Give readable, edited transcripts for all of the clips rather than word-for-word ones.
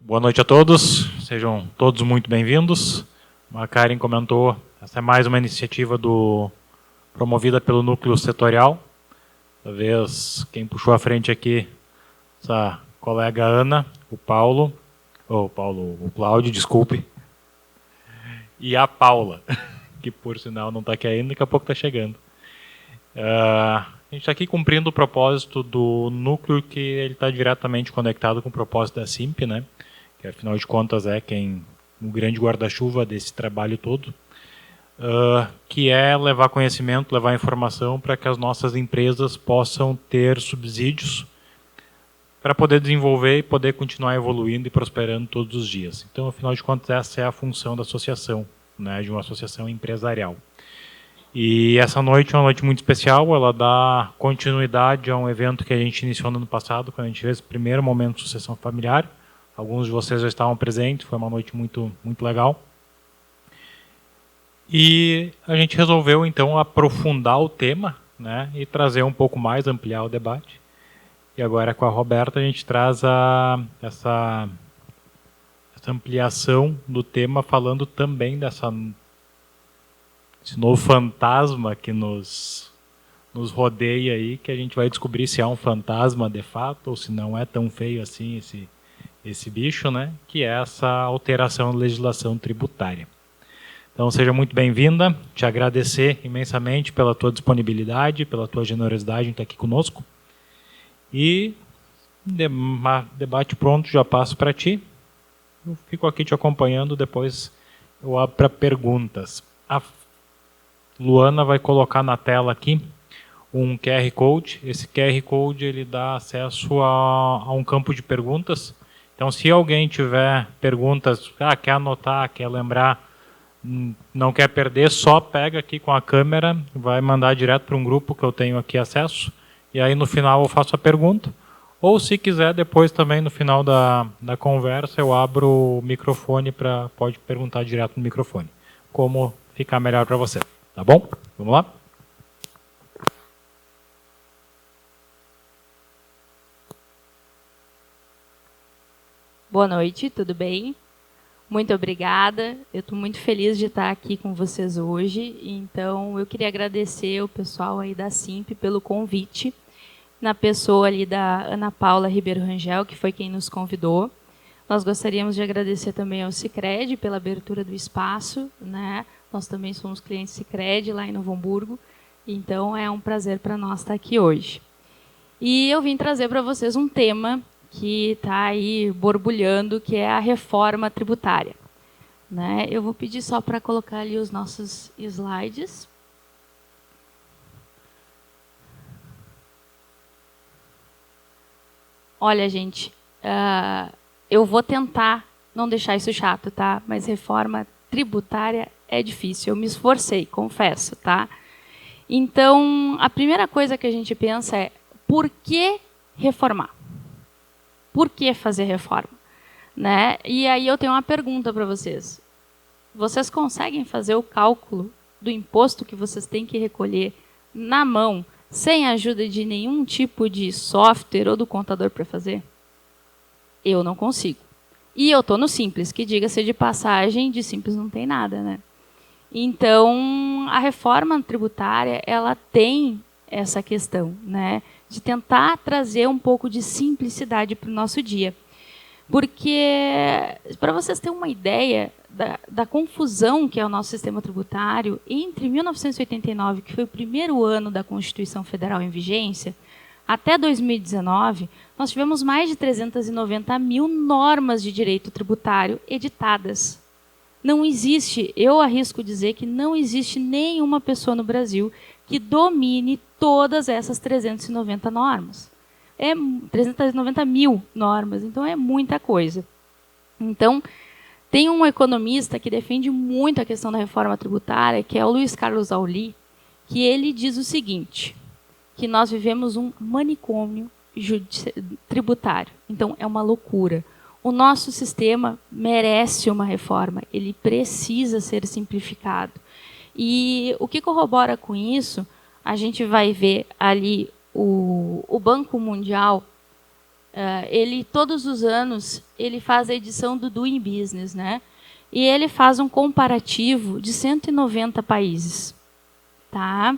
Boa noite a todos, sejam todos muito bem-vindos. Como a Karen comentou, essa é mais uma iniciativa promovida pelo Núcleo Setorial. Talvez quem puxou à frente aqui, essa colega Ana, o Cláudio, desculpe, e a Paula, que por sinal não está aqui ainda, daqui a pouco está chegando. A gente está aqui cumprindo o propósito do núcleo, que ele está diretamente conectado com o propósito da SIMP, né? Que afinal de contas é o grande guarda-chuva desse trabalho todo, que é levar conhecimento, levar informação para que as nossas empresas possam ter subsídios para poder desenvolver e poder continuar evoluindo e prosperando todos os dias. Então, afinal de contas, essa é a função da associação, né, de uma associação empresarial. E essa noite é uma noite muito especial, ela dá continuidade a um evento que a gente iniciou no ano passado, quando a gente fez o primeiro momento de sucessão familiar. Alguns de vocês já estavam presentes, foi uma noite muito, muito legal. E a gente resolveu, então, aprofundar o tema, né, e trazer um pouco mais, ampliar o debate. E agora, com a Roberta, a gente traz essa ampliação do tema, falando também desse novo fantasma que nos rodeia aí, que a gente vai descobrir se é um fantasma de fato, ou se não é tão feio assim esse bicho, né? Que é essa alteração da legislação tributária. Então, seja muito bem-vinda, te agradecer imensamente pela tua disponibilidade, pela tua generosidade em estar aqui conosco. E, debate pronto, já passo para ti. Eu fico aqui te acompanhando, depois eu abro para perguntas. A Luana vai colocar na tela aqui um QR Code. Esse QR Code ele dá acesso a um campo de perguntas. Então, se alguém tiver perguntas, quer anotar, quer lembrar, não quer perder, só pega aqui com a câmera, vai mandar direto para um grupo que eu tenho aqui acesso, e aí no final eu faço a pergunta. Ou se quiser, depois também no final da conversa, eu abro o microfone, pode perguntar direto no microfone. Como ficar melhor para você. Tá bom? Vamos lá? Boa noite, tudo bem? Muito obrigada. Eu estou muito feliz de estar aqui com vocês hoje. Então, eu queria agradecer o pessoal aí da SIMP pelo convite, na pessoa ali da Ana Paula Ribeiro Rangel, que foi quem nos convidou. Nós gostaríamos de agradecer também ao Sicredi pela abertura do espaço, né? Nós também somos clientes Sicredi lá em Novo Hamburgo, então é um prazer para nós estar aqui hoje. E eu vim trazer para vocês um tema que está aí borbulhando, que é a reforma tributária. Né? Eu vou pedir só para colocar ali os nossos slides. Olha, gente, eu vou tentar não deixar isso chato, tá? Mas reforma tributária é difícil. Eu me esforcei, confesso, tá? Então, a primeira coisa que a gente pensa é: por que reformar? Por que fazer reforma? Né? E aí eu tenho uma pergunta para vocês. Vocês conseguem fazer o cálculo do imposto que vocês têm que recolher na mão, sem a ajuda de nenhum tipo de software ou do contador para fazer? Eu não consigo. E eu estou no Simples, que, diga-se de passagem, de Simples não tem nada, né? Então, a reforma tributária, ela tem essa questão, né, de tentar trazer um pouco de simplicidade para o nosso dia. Porque, para vocês terem uma ideia da confusão que é o nosso sistema tributário, entre 1989, que foi o primeiro ano da Constituição Federal em vigência, até 2019, nós tivemos mais de 390 mil normas de direito tributário editadas. Não existe, eu arrisco dizer que não existe nenhuma pessoa no Brasil que domine todas essas 390 normas. É 390 mil normas, então é muita coisa. Então, tem um economista que defende muito a questão da reforma tributária, que é o Luiz Carlos Auli, que ele diz o seguinte, que nós vivemos um manicômio tributário. Então, é uma loucura. O nosso sistema merece uma reforma, ele precisa ser simplificado. E o que corrobora com isso, a gente vai ver ali o Banco Mundial ele todos os anos ele faz a edição do Doing Business, né? E ele faz um comparativo de 190 países, tá?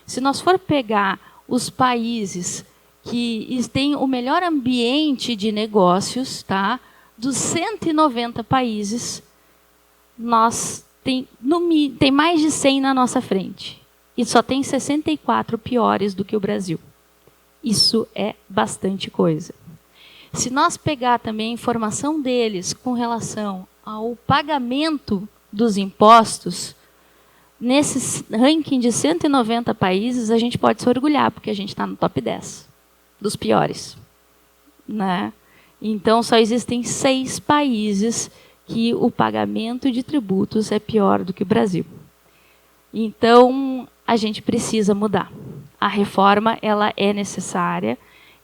Se nós for pegar os países que têm o melhor ambiente de negócios, tá? Dos 190 países, nós tem mais de 100 na nossa frente. E só tem 64 piores do que o Brasil. Isso é bastante coisa. Se nós pegar também a informação deles com relação ao pagamento dos impostos, nesse ranking de 190 países, a gente pode se orgulhar, porque a gente está no top 10 dos piores, né? Então, só existem 6 países que o pagamento de tributos é pior do que o Brasil. Então, a gente precisa mudar. A reforma ela é necessária,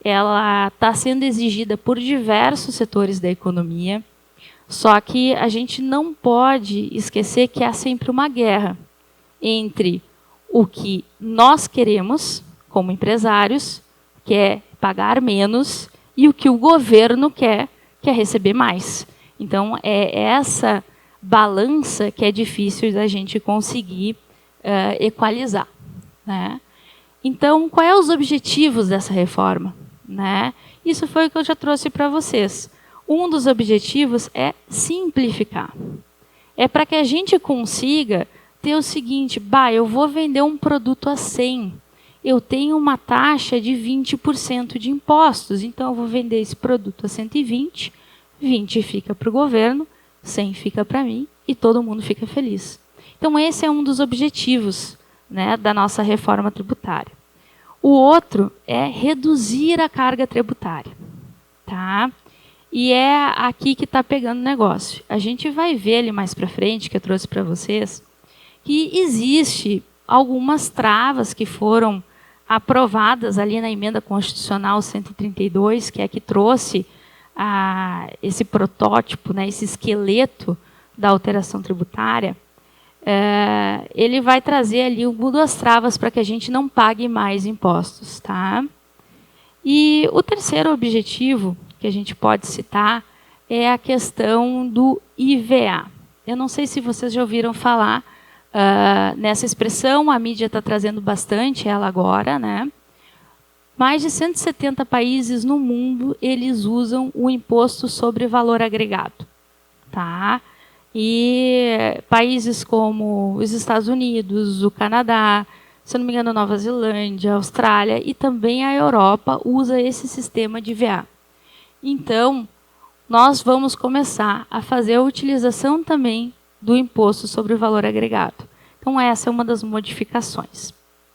ela está sendo exigida por diversos setores da economia, só que a gente não pode esquecer que há sempre uma guerra entre o que nós queremos, como empresários, que é pagar menos, e o que o governo quer, que é receber mais. Então, é essa balança que é difícil da gente conseguir equalizar, né? Então, quais são os objetivos dessa reforma, né? Isso foi o que eu já trouxe para vocês. Um dos objetivos é simplificar. É para que a gente consiga ter o seguinte, eu vou vender um produto a 100, eu tenho uma taxa de 20% de impostos, então eu vou vender esse produto a 120, 20 fica para o governo, 100 fica para mim e todo mundo fica feliz. Então esse é um dos objetivos, né, da nossa reforma tributária. O outro é reduzir a carga tributária, tá? E é aqui que está pegando o negócio. A gente vai ver ali mais para frente, que eu trouxe para vocês, que existe algumas travas que foram aprovadas ali na emenda constitucional 132, que é que trouxe esse protótipo, né, esse esqueleto da alteração tributária. Ele vai trazer ali duas travas para que a gente não pague mais impostos, tá? E o terceiro objetivo que a gente pode citar é a questão do IVA. Eu não sei se vocês já ouviram falar nessa expressão, a mídia está trazendo bastante ela agora, né? Mais de 170 países no mundo, eles usam o imposto sobre valor agregado, tá? E países como os Estados Unidos, o Canadá, se eu não me engano, Nova Zelândia, a Austrália e também a Europa usa esse sistema de IVA. Então, nós vamos começar a fazer a utilização também do imposto sobre o valor agregado. Então, essa é uma das modificações,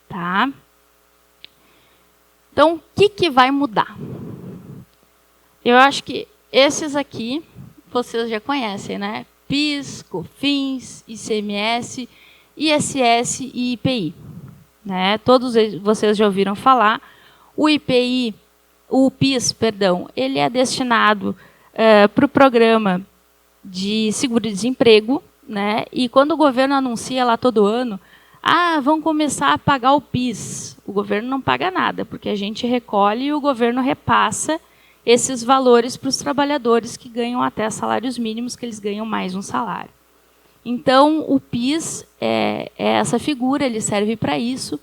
tá? Então, o que vai mudar? Eu acho que esses aqui, vocês já conhecem, né? PIS, COFINS, ICMS, ISS e IPI. Né? Todos vocês já ouviram falar. O PIS, ele é destinado para o programa de seguro-desemprego, né? E quando o governo anuncia lá todo ano, vão começar a pagar o PIS. O governo não paga nada, porque a gente recolhe e o governo repassa esses valores para os trabalhadores que ganham até salários mínimos, que eles ganham mais um salário. Então, o PIS é essa figura, ele serve para isso.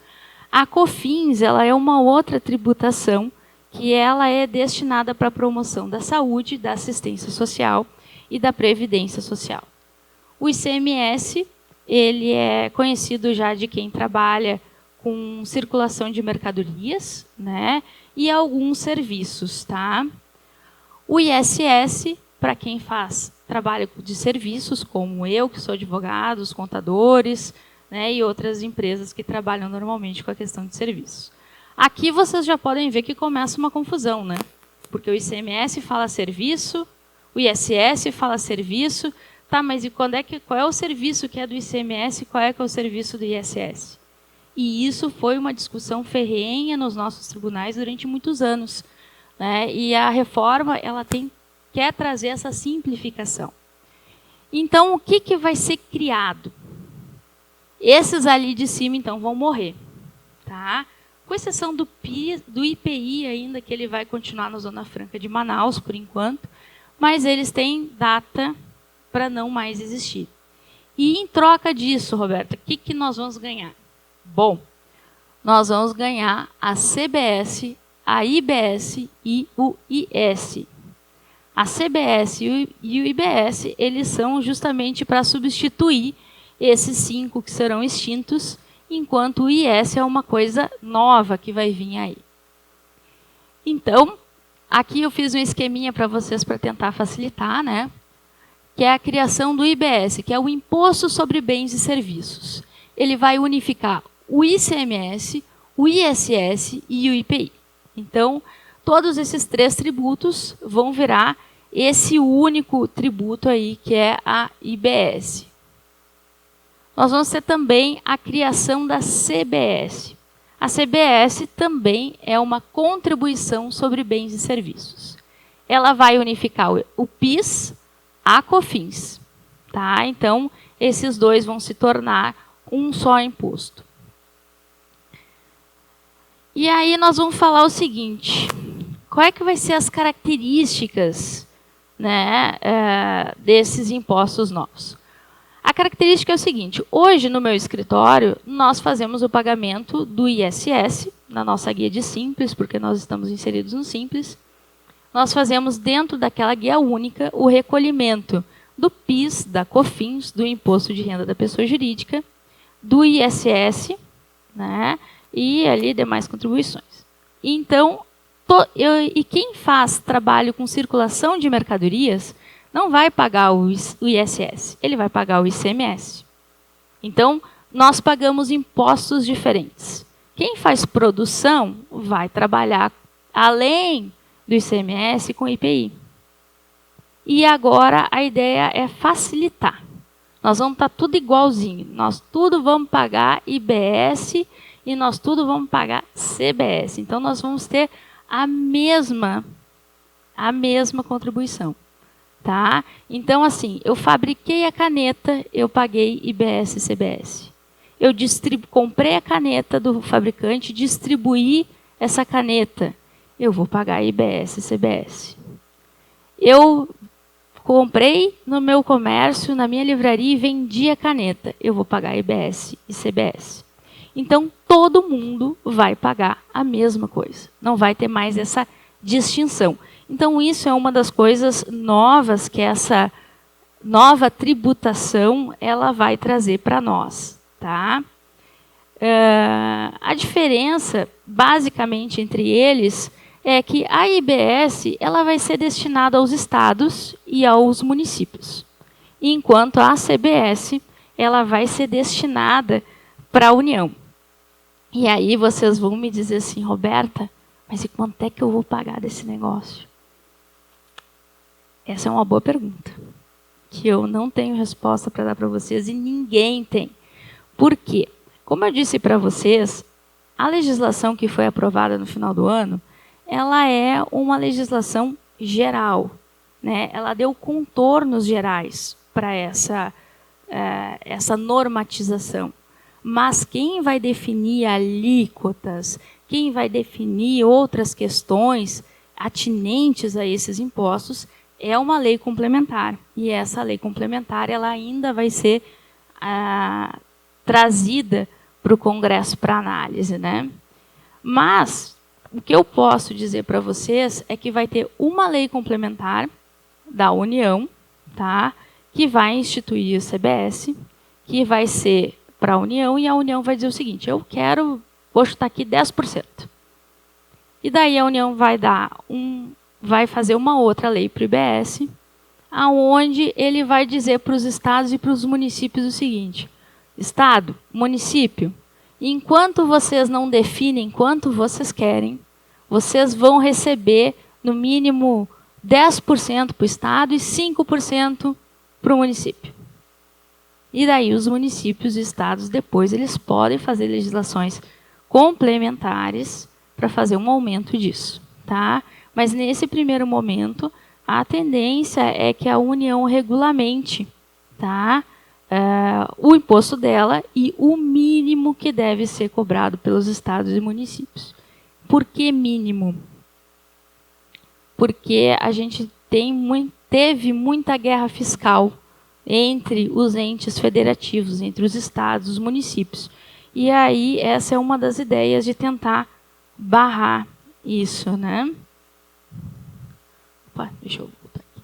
A COFINS, ela é uma outra tributação que ela é destinada para a promoção da saúde, da assistência social e da previdência social. O ICMS, ele é conhecido já de quem trabalha com circulação de mercadorias, né, e alguns serviços, tá? O ISS, para quem faz trabalho de serviços, como eu, que sou advogado, os contadores, né, e outras empresas que trabalham normalmente com a questão de serviços. Aqui vocês já podem ver que começa uma confusão, né? Porque o ICMS fala serviço, o ISS fala serviço, tá, mas e qual é o serviço que é do ICMS e qual é que é o serviço do ISS? E isso foi uma discussão ferrenha nos nossos tribunais durante muitos anos, né? E a reforma ela quer trazer essa simplificação. Então, o que vai ser criado? Esses ali de cima, então, vão morrer, tá? com exceção do IPI ainda, que ele vai continuar na Zona Franca de Manaus, por enquanto, mas eles têm data para não mais existir. E em troca disso, Roberta, o que nós vamos ganhar? Bom, nós vamos ganhar a CBS, a IBS e o IS. A CBS e o IBS, eles são justamente para substituir esses 5 que serão extintos, enquanto o IS é uma coisa nova que vai vir aí. Então, aqui eu fiz um esqueminha para vocês para tentar facilitar, né? Que é a criação do IBS, que é o Imposto sobre Bens e Serviços. Ele vai unificar o ICMS, o ISS e o IPI. Então, todos esses 3 tributos vão virar esse único tributo aí, que é a IBS. Nós vamos ter também a criação da CBS. A CBS também é uma contribuição sobre bens e serviços. Ela vai unificar o PIS, a COFINS. Tá? Então, esses 2 vão se tornar um só imposto. E aí nós vamos falar o seguinte, qual é que vai ser as características, né, desses impostos novos? A característica é o seguinte, hoje no meu escritório nós fazemos o pagamento do ISS, na nossa guia de Simples, porque nós estamos inseridos no Simples. Nós fazemos dentro daquela guia única o recolhimento do PIS, da COFINS, do Imposto de Renda da Pessoa Jurídica, do ISS, né, e ali demais contribuições. Então, e quem faz trabalho com circulação de mercadorias não vai pagar o ISS, ele vai pagar o ICMS. Então, nós pagamos impostos diferentes. Quem faz produção vai trabalhar além do ICMS com IPI. E agora a ideia é facilitar. Nós vamos estar tudo igualzinho. Nós tudo vamos pagar IBS e nós tudo vamos pagar CBS. Então, nós vamos ter a mesma contribuição. Tá? Então, assim, eu fabriquei a caneta, eu paguei IBS e CBS. Eu comprei a caneta do fabricante, distribuí essa caneta, eu vou pagar IBS e CBS. Eu comprei no meu comércio, na minha livraria e vendi a caneta, eu vou pagar IBS e CBS. Então, todo mundo vai pagar a mesma coisa. Não vai ter mais essa distinção. Então, isso é uma das coisas novas que essa nova tributação ela vai trazer para nós. Tá? A diferença, basicamente, entre eles é que a IBS ela vai ser destinada aos estados e aos municípios, enquanto a CBS ela vai ser destinada para a União. E aí vocês vão me dizer assim, Roberta, mas e quanto é que eu vou pagar desse negócio? Essa é uma boa pergunta, que eu não tenho resposta para dar para vocês e ninguém tem. Por quê? Como eu disse para vocês, a legislação que foi aprovada no final do ano, ela é uma legislação geral, né? Ela deu contornos gerais para essa normatização. Mas quem vai definir alíquotas, quem vai definir outras questões atinentes a esses impostos é uma lei complementar. E essa lei complementar ela ainda vai ser trazida para o Congresso para análise, né? Mas o que eu posso dizer para vocês é que vai ter uma lei complementar da União, tá? Que vai instituir o CBS, que vai ser para a União, e a União vai dizer o seguinte, vou chutar aqui 10%. E daí a União vai fazer uma outra lei para o IBS, aonde ele vai dizer para os estados e para os municípios o seguinte, estado, município, enquanto vocês não definem quanto vocês querem, vocês vão receber no mínimo 10% para o estado e 5% para o município. E daí os municípios e estados depois eles podem fazer legislações complementares para fazer um aumento disso, tá? Mas nesse primeiro momento a tendência é que a União regulamente, tá? o imposto dela e o mínimo que deve ser cobrado pelos estados e municípios. Por que mínimo? Porque a gente teve muita guerra fiscal entre os entes federativos, entre os estados, os municípios. E aí essa é uma das ideias de tentar barrar isso, né? Opa, deixa eu voltar aqui.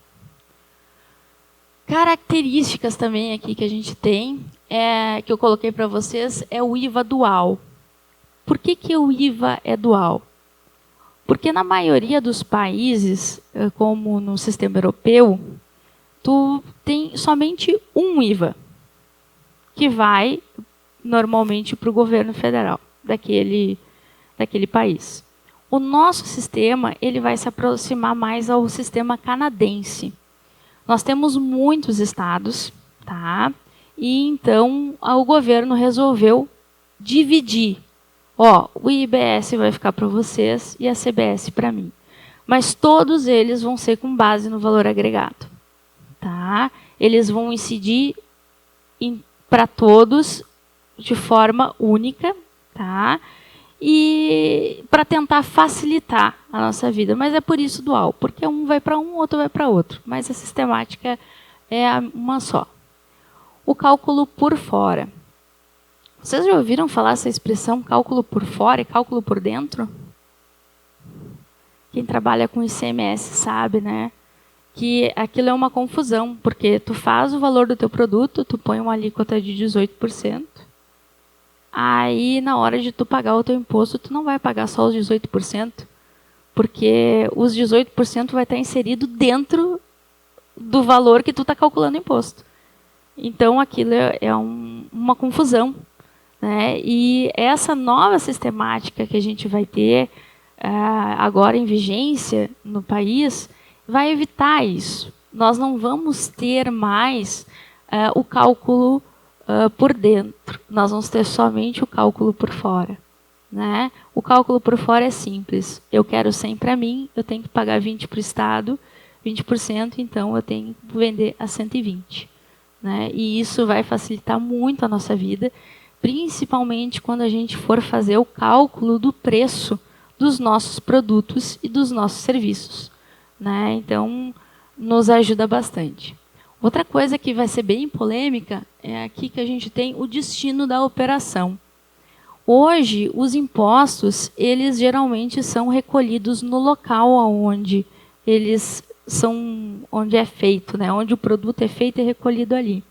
Características também aqui que a gente tem, que eu coloquei para vocês, é o IVA dual. Por que o IVA é dual? Porque na maioria dos países, como no sistema europeu, tu tem somente um IVA, que vai normalmente para o governo federal daquele país. O nosso sistema ele vai se aproximar mais ao sistema canadense. Nós temos muitos estados, tá? E então o governo resolveu dividir. O IBS vai ficar para vocês e a CBS para mim. Mas todos eles vão ser com base no valor agregado. Tá? Eles vão incidir para todos de forma única, tá? E para tentar facilitar a nossa vida. Mas é por isso dual, porque um vai para um, outro vai para outro. Mas a sistemática é uma só. O cálculo por fora. Vocês já ouviram falar essa expressão cálculo por fora e cálculo por dentro? Quem trabalha com ICMS sabe, né? Que aquilo é uma confusão, porque tu faz o valor do teu produto, tu põe uma alíquota de 18%, aí na hora de tu pagar o teu imposto, tu não vai pagar só os 18%, porque os 18% vai estar inserido dentro do valor que tu está calculando o imposto. Então aquilo é uma confusão. Né? E essa nova sistemática que a gente vai ter agora em vigência no país vai evitar isso. Nós não vamos ter mais o cálculo por dentro. Nós vamos ter somente o cálculo por fora. Né? O cálculo por fora é simples. Eu quero 100 para mim, eu tenho que pagar 20 para o Estado, 20%, então eu tenho que vender a 120. Né? E isso vai facilitar muito a nossa vida, principalmente quando a gente for fazer o cálculo do preço dos nossos produtos e dos nossos serviços. Né? Então, nos ajuda bastante. Outra coisa que vai ser bem polêmica é aqui que a gente tem o destino da operação. Hoje, os impostos, eles geralmente são recolhidos no local onde eles onde é feito, né? Onde o produto é feito e recolhido ali.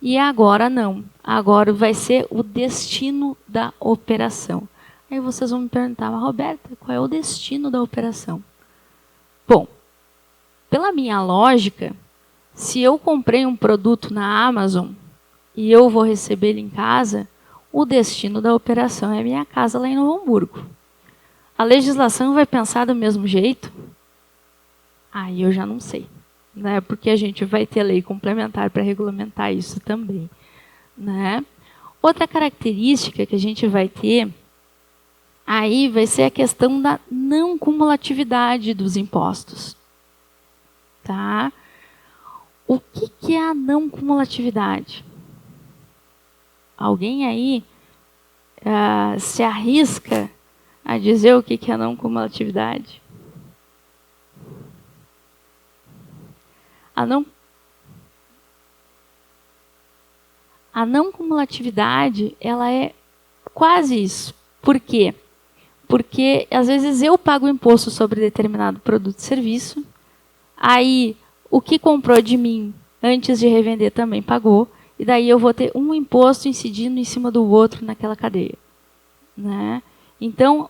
E agora não. Agora vai ser o destino da operação. Aí vocês vão me perguntar, mas Roberta, qual é o destino da operação? Bom, pela minha lógica, se eu comprei um produto na Amazon e eu vou receber ele em casa, o destino da operação é a minha casa lá em Novo Hamburgo. A legislação vai pensar do mesmo jeito? Aí eu já não sei. Né? Porque a gente vai ter lei complementar para regulamentar isso também. Né? Outra característica que a gente vai ter aí vai ser a questão da não cumulatividade dos impostos. Tá? O que é a não cumulatividade? Alguém aí se arrisca a dizer o que é a não cumulatividade? A não cumulatividade, ela é quase isso. Por quê? Porque, às vezes, eu pago imposto sobre determinado produto e serviço, aí o que comprou de mim antes de revender também pagou, e daí eu vou ter um imposto incidindo em cima do outro naquela cadeia. Né? Então,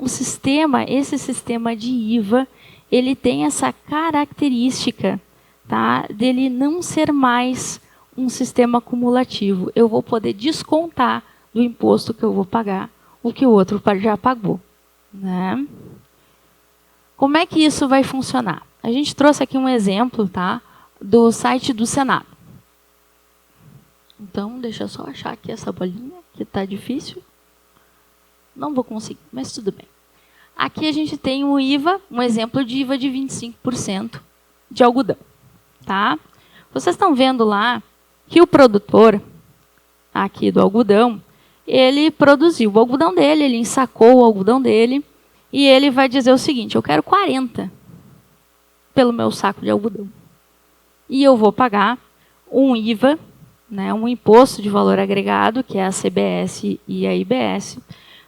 esse sistema de IVA, ele tem essa característica, tá, dele não ser mais um sistema acumulativo. Eu vou poder descontar do imposto que eu vou pagar o que o outro já pagou. Né? Como é que isso vai funcionar? A gente trouxe aqui um exemplo, tá, do site do Senado. Então, deixa eu só achar aqui essa bolinha, que está difícil. Não vou conseguir, mas tudo bem. Aqui a gente tem o IVA, um exemplo de IVA de 25% de algodão. Tá? Vocês estão vendo lá que o produtor aqui do algodão, ele produziu o algodão dele, ele ensacou o algodão dele, e ele vai dizer o seguinte: eu quero 40 pelo meu saco de algodão. E eu vou pagar um IVA, né, um imposto de valor agregado, que é a CBS e a IBS,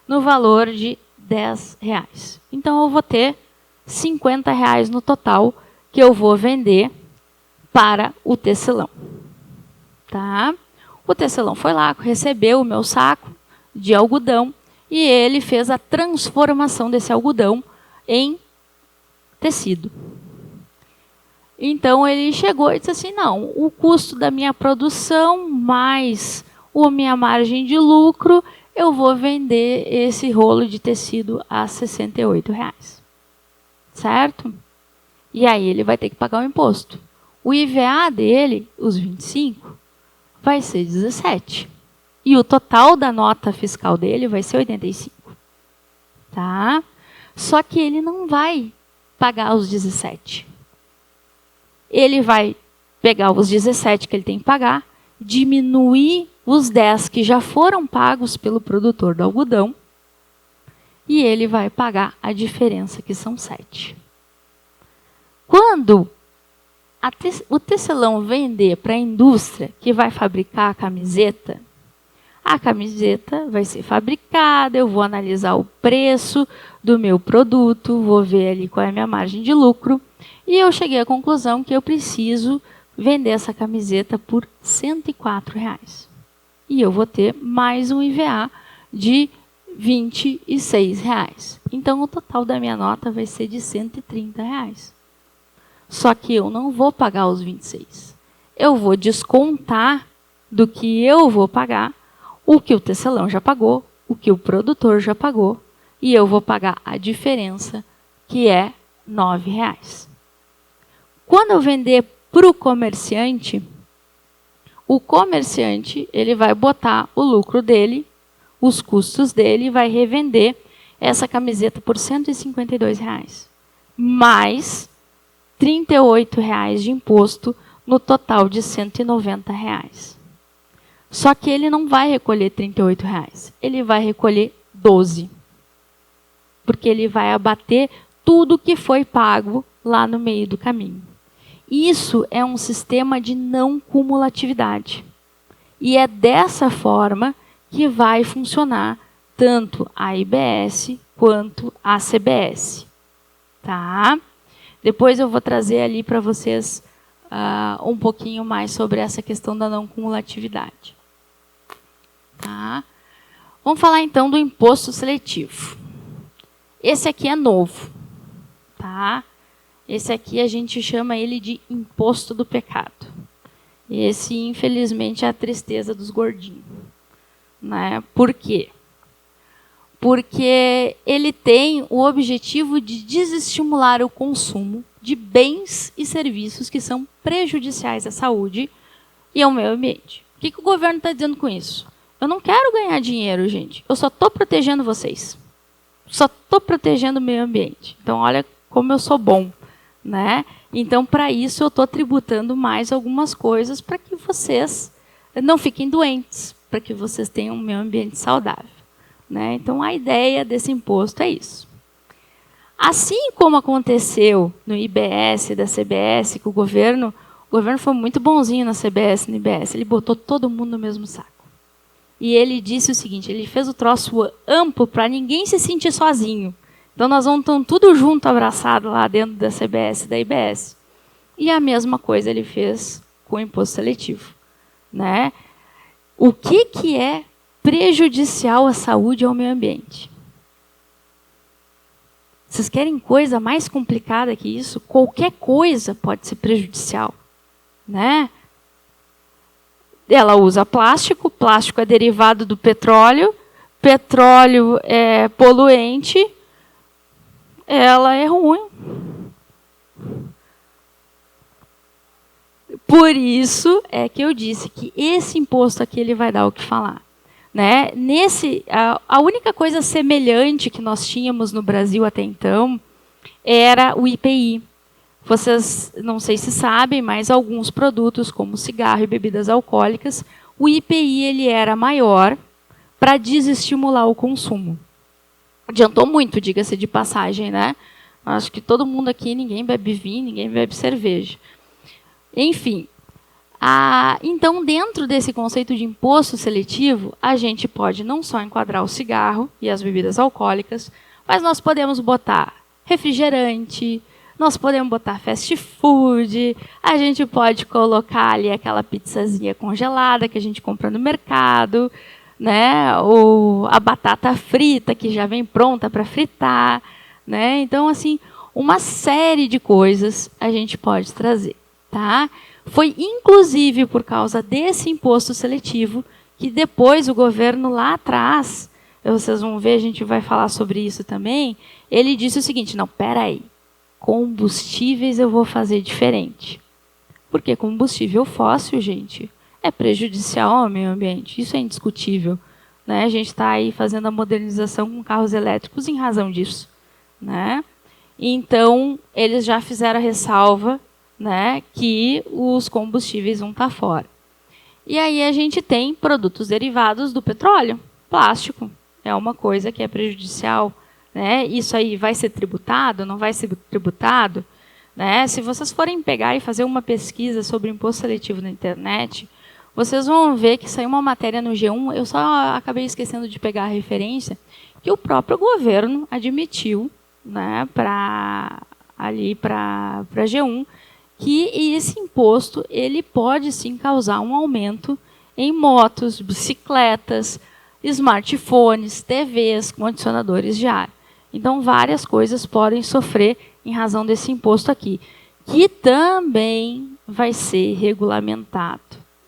no valor de R$10. Então, eu vou ter R$50 no total que eu vou vender para o tecelão. Tá? O tecelão foi lá, recebeu o meu saco de algodão e ele fez a transformação desse algodão em tecido. Então, ele chegou e disse assim: não, o custo da minha produção mais a minha margem de lucro, eu vou vender esse rolo de tecido a R$68. Certo? E aí ele vai ter que pagar o imposto. O IVA dele, os 25, vai ser 17. E o total da nota fiscal dele vai ser 85. Tá? Só que ele não vai pagar os 17. Ele vai pegar os 17 que ele tem que pagar, diminuir os 10 que já foram pagos pelo produtor do algodão, e ele vai pagar a diferença, que são 7. Quando o tecelão vender para a indústria que vai fabricar a camiseta vai ser fabricada, eu vou analisar o preço do meu produto, vou ver ali qual é a minha margem de lucro, e eu cheguei à conclusão que eu preciso vender essa camiseta por R$104. E eu vou ter mais um IVA de R$26. Então, o total da minha nota vai ser de R$130. Só que eu não vou pagar os 26. Eu vou descontar do que eu vou pagar o que o tecelão já pagou, o que o produtor já pagou, e eu vou pagar a diferença, que é R$9. Quando eu vender para o comerciante ele vai botar o lucro dele, os custos dele, e vai revender essa camiseta por R$152, mais R$38 de imposto, no total de R$190. Só que ele não vai recolher R$38, ele vai recolher 12. Porque ele vai abater tudo que foi pago lá no meio do caminho. Isso é um sistema de não cumulatividade. E é dessa forma que vai funcionar tanto a IBS quanto a CBS. Tá? Depois eu vou trazer ali para vocês um pouquinho mais sobre essa questão da não cumulatividade. Tá? Vamos falar então do imposto seletivo. Esse aqui é novo. Tá? Esse aqui a gente chama ele de imposto do pecado. Esse, infelizmente, é a tristeza dos gordinhos. Né? Por quê? Porque ele tem o objetivo de desestimular o consumo de bens e serviços que são prejudiciais à saúde e ao meio ambiente. O que o governo está dizendo com isso? Eu não quero ganhar dinheiro, gente. Eu só estou protegendo vocês. Só estou protegendo o meio ambiente. Então, olha como eu sou bom. Né? Então, para isso, eu estou tributando mais algumas coisas para que vocês não fiquem doentes, para que vocês tenham um meio ambiente saudável. Né? Então, a ideia desse imposto é isso. Assim como aconteceu no IBS da CBS, que o governo foi muito bonzinho na CBS e no IBS, ele botou todo mundo no mesmo saco. E ele disse o seguinte, ele fez o troço amplo para ninguém se sentir sozinho. Então, nós vamos estar tudo junto, abraçado lá dentro da CBS e da IBS. E a mesma coisa ele fez com o imposto seletivo. Né? O que é prejudicial à saúde e ao meio ambiente? Vocês querem coisa mais complicada que isso? Qualquer coisa pode ser prejudicial. Né? Ela usa plástico, plástico é derivado do petróleo, petróleo é poluente, ela é ruim. Por isso é que eu disse que esse imposto aqui ele vai dar o que falar. Né? A única coisa semelhante que nós tínhamos no Brasil até então era o IPI. Vocês não sei se sabem, mas alguns produtos, como cigarro e bebidas alcoólicas, o IPI ele era maior para desestimular o consumo. Adiantou muito, diga-se de passagem, né? Acho que todo mundo aqui, ninguém bebe vinho, ninguém bebe cerveja. Enfim, então, dentro desse conceito de imposto seletivo, a gente pode não só enquadrar o cigarro e as bebidas alcoólicas, mas nós podemos botar refrigerante, nós podemos botar fast food, a gente pode colocar ali aquela pizzazinha congelada que a gente compra no mercado, né? Ou a batata frita que já vem pronta para fritar, né? Então, assim, uma série de coisas a gente pode trazer, tá? Foi inclusive por causa desse imposto seletivo que depois o governo lá atrás, vocês vão ver, a gente vai falar sobre isso também, ele disse o seguinte, não, peraí, combustíveis eu vou fazer diferente. Porque combustível fóssil, gente, é prejudicial ao meio ambiente, isso é indiscutível. Né? A gente está aí fazendo a modernização com carros elétricos em razão disso. Né? Então, eles já fizeram a ressalva, né, que os combustíveis vão estar fora. E aí a gente tem produtos derivados do petróleo. Plástico é uma coisa que é prejudicial. Né? Isso aí vai ser tributado? Não vai ser tributado? Né? Se vocês forem pegar e fazer uma pesquisa sobre imposto seletivo na internet, vocês vão ver que saiu uma matéria no G1, eu só acabei esquecendo de pegar a referência, que o próprio governo admitiu, né, para G1, que esse imposto ele pode sim causar um aumento em motos, bicicletas, smartphones, TVs, condicionadores de ar. Então, várias coisas podem sofrer em razão desse imposto aqui, que também vai ser regulamentado.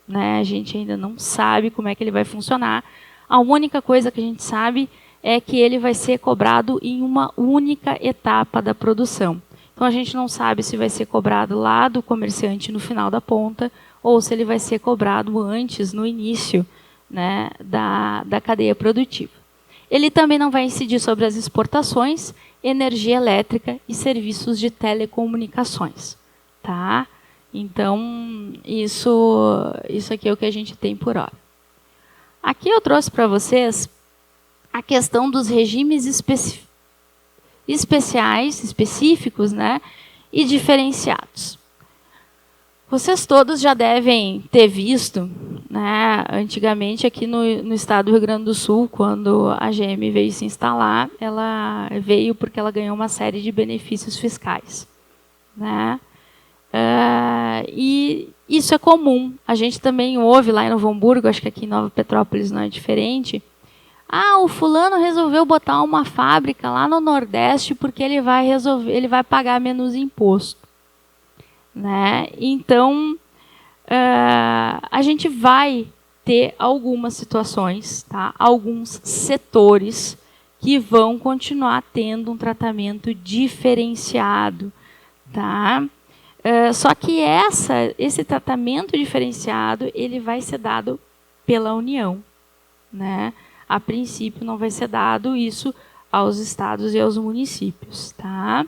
Né? A gente ainda não sabe como é que ele vai funcionar. A única coisa que a gente sabe é que ele vai ser cobrado em uma única etapa da produção. Então, a gente não sabe se vai ser cobrado lá do comerciante no final da ponta ou se ele vai ser cobrado antes, no início, né, da cadeia produtiva. Ele também não vai incidir sobre as exportações, energia elétrica e serviços de telecomunicações. Tá? Então, isso aqui é o que a gente tem por hora. Aqui eu trouxe para vocês a questão dos regimes específicos, né, e diferenciados. Vocês todos já devem ter visto, né, antigamente aqui no estado do Rio Grande do Sul, quando a GM veio se instalar, ela veio porque ela ganhou uma série de benefícios fiscais. Né? E isso é comum. A gente também ouve lá em Novo Hamburgo, acho que aqui em Nova Petrópolis não é diferente. O fulano resolveu botar uma fábrica lá no Nordeste porque ele vai pagar menos imposto. Né? Então, a gente vai ter algumas situações, tá? Alguns setores que vão continuar tendo um tratamento diferenciado. Tá? Só que esse tratamento diferenciado ele vai ser dado pela União. Né? A princípio, não vai ser dado isso aos estados e aos municípios. Tá?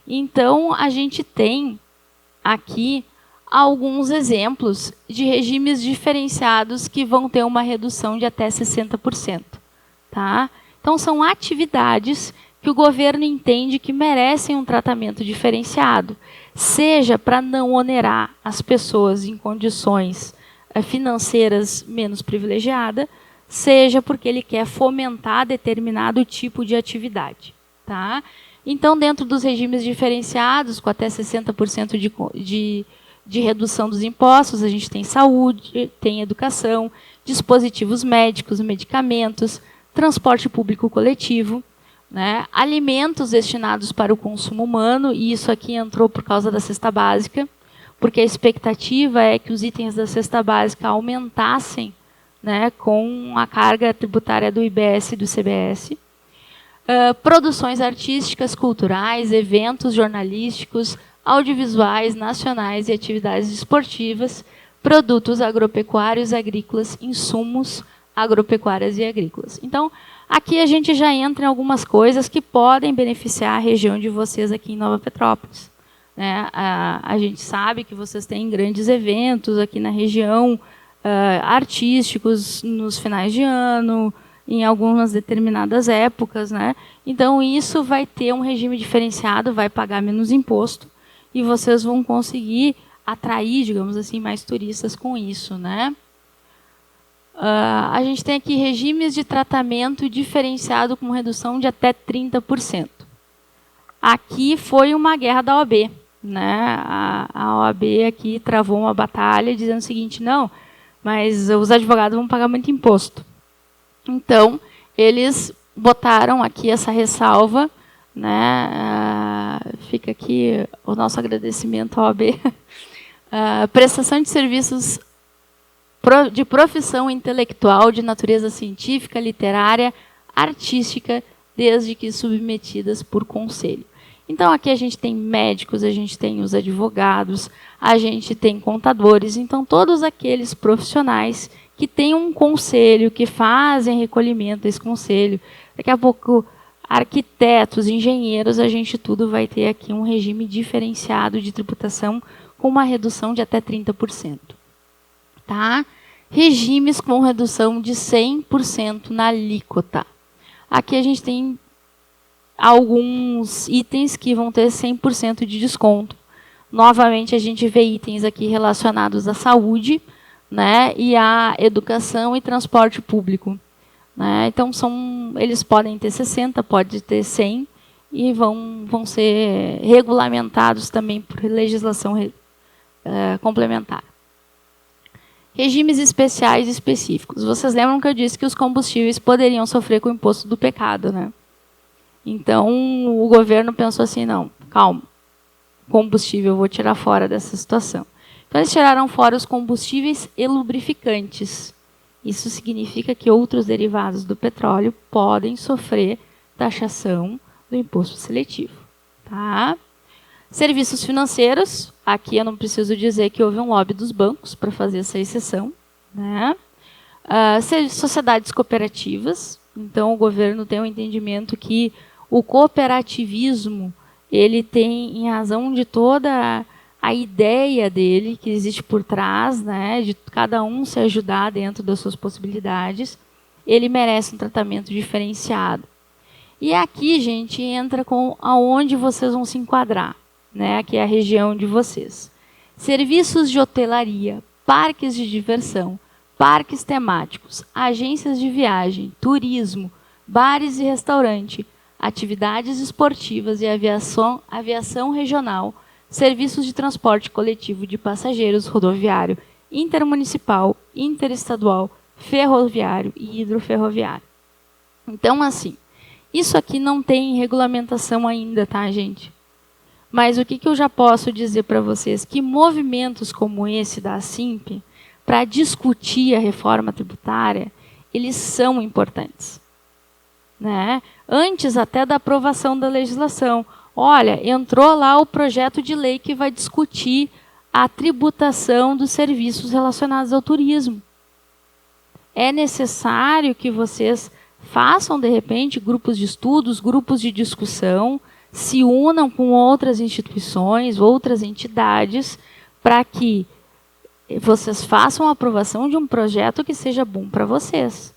Então, a gente tem aqui alguns exemplos de regimes diferenciados que vão ter uma redução de até 60%. Tá? Então, são atividades que o governo entende que merecem um tratamento diferenciado, seja para não onerar as pessoas em condições financeiras menos privilegiadas, seja porque ele quer fomentar determinado tipo de atividade. Tá? Então, dentro dos regimes diferenciados, com até 60% de redução dos impostos, a gente tem saúde, tem educação, dispositivos médicos, medicamentos, transporte público coletivo, né, alimentos destinados para o consumo humano, e isso aqui entrou por causa da cesta básica, porque a expectativa é que os itens da cesta básica aumentassem, né, com a carga tributária do IBS e do CBS. Produções artísticas, culturais, eventos jornalísticos, audiovisuais, nacionais e atividades esportivas, produtos agropecuários, agrícolas, insumos agropecuárias e agrícolas. Então, aqui a gente já entra em algumas coisas que podem beneficiar a região de vocês aqui em Nova Petrópolis. né? A gente sabe que vocês têm grandes eventos aqui na região, artísticos nos finais de ano, em algumas determinadas épocas, né? Então, isso vai ter um regime diferenciado, vai pagar menos imposto, e vocês vão conseguir atrair, digamos assim, mais turistas com isso, né? A gente tem aqui regimes de tratamento diferenciado com redução de até 30%. Aqui foi uma guerra da OAB, né? A OAB aqui travou uma batalha dizendo o seguinte: não, mas os advogados vão pagar muito imposto. Então, eles botaram aqui essa ressalva, né? Fica aqui o nosso agradecimento à OAB. Prestação de serviços de profissão intelectual de natureza científica, literária, artística, desde que submetidas por conselho. Então, aqui a gente tem médicos, a gente tem os advogados, a gente tem contadores, então todos aqueles profissionais que têm um conselho, que fazem recolhimento desse conselho. Daqui a pouco, arquitetos, engenheiros, a gente tudo vai ter aqui um regime diferenciado de tributação com uma redução de até 30%. Tá? Regimes com redução de 100% na alíquota. Aqui a gente tem alguns itens que vão ter 100% de desconto. Novamente, a gente vê itens aqui relacionados à saúde, né, e à educação e transporte público. Né? Então, eles podem ter 60%, pode ter 100%, e vão ser regulamentados também por legislação complementar. Regimes especiais específicos. Vocês lembram que eu disse que os combustíveis poderiam sofrer com o imposto do pecado, né? Então, o governo pensou assim, não, calma, combustível eu vou tirar fora dessa situação. Então, eles tiraram fora os combustíveis e lubrificantes. Isso significa que outros derivados do petróleo podem sofrer taxação do imposto seletivo. Tá? Serviços financeiros, aqui eu não preciso dizer que houve um lobby dos bancos para fazer essa exceção. Né? Sociedades cooperativas, então o governo tem um entendimento que o cooperativismo, ele tem, em razão de toda a ideia dele, que existe por trás, né, de cada um se ajudar dentro das suas possibilidades, ele merece um tratamento diferenciado. E aqui, gente, entra com aonde vocês vão se enquadrar, né, aqui é a região de vocês. Serviços de hotelaria, parques de diversão, parques temáticos, agências de viagem, turismo, bares e restaurante, atividades esportivas e aviação regional, serviços de transporte coletivo de passageiros rodoviário, intermunicipal, interestadual, ferroviário e hidroferroviário. Então, assim, isso aqui não tem regulamentação ainda, tá, gente? Mas o que eu já posso dizer para vocês? Que movimentos como esse da Assimp, para discutir a reforma tributária, eles são importantes. Né? Antes até da aprovação da legislação. Olha, entrou lá o projeto de lei que vai discutir a tributação dos serviços relacionados ao turismo. É necessário que vocês façam, de repente, grupos de estudos, grupos de discussão, se unam com outras instituições, outras entidades, para que vocês façam a aprovação de um projeto que seja bom para vocês.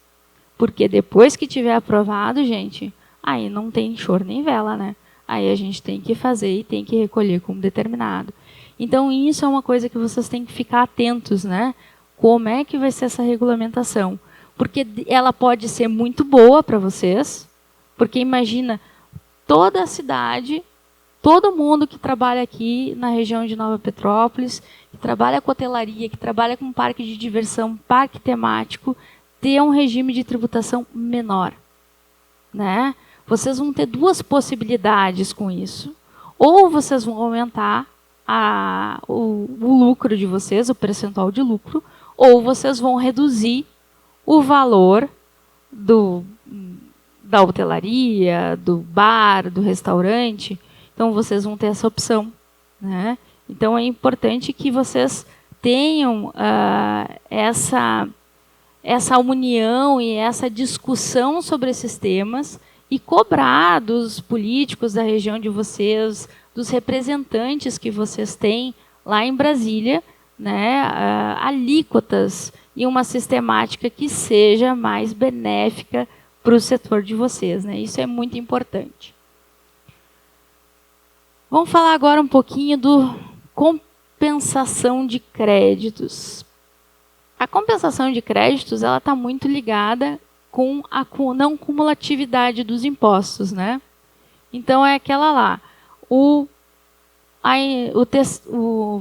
Porque depois que tiver aprovado, gente, aí não tem choro nem vela, né? Aí a gente tem que fazer e tem que recolher como determinado. Então, isso é uma coisa que vocês têm que ficar atentos, né? Como é que vai ser essa regulamentação? Porque ela pode ser muito boa para vocês, porque imagina, toda a cidade, todo mundo que trabalha aqui na região de Nova Petrópolis, que trabalha com hotelaria, que trabalha com parque de diversão, parque temático, ter um regime de tributação menor. Né? Vocês vão ter duas possibilidades com isso. Ou vocês vão aumentar o lucro de vocês, o percentual de lucro, ou vocês vão reduzir o valor da hotelaria, do bar, do restaurante. Então, vocês vão ter essa opção. Né? Então, é importante que vocês tenham essa união e essa discussão sobre esses temas e cobrar dos políticos da região de vocês, dos representantes que vocês têm lá em Brasília, né, alíquotas e uma sistemática que seja mais benéfica para o setor de vocês, né? Isso é muito importante. Vamos falar agora um pouquinho do compensação de créditos. A compensação de créditos ela está muito ligada com a não cumulatividade dos impostos, né? Então é aquela lá,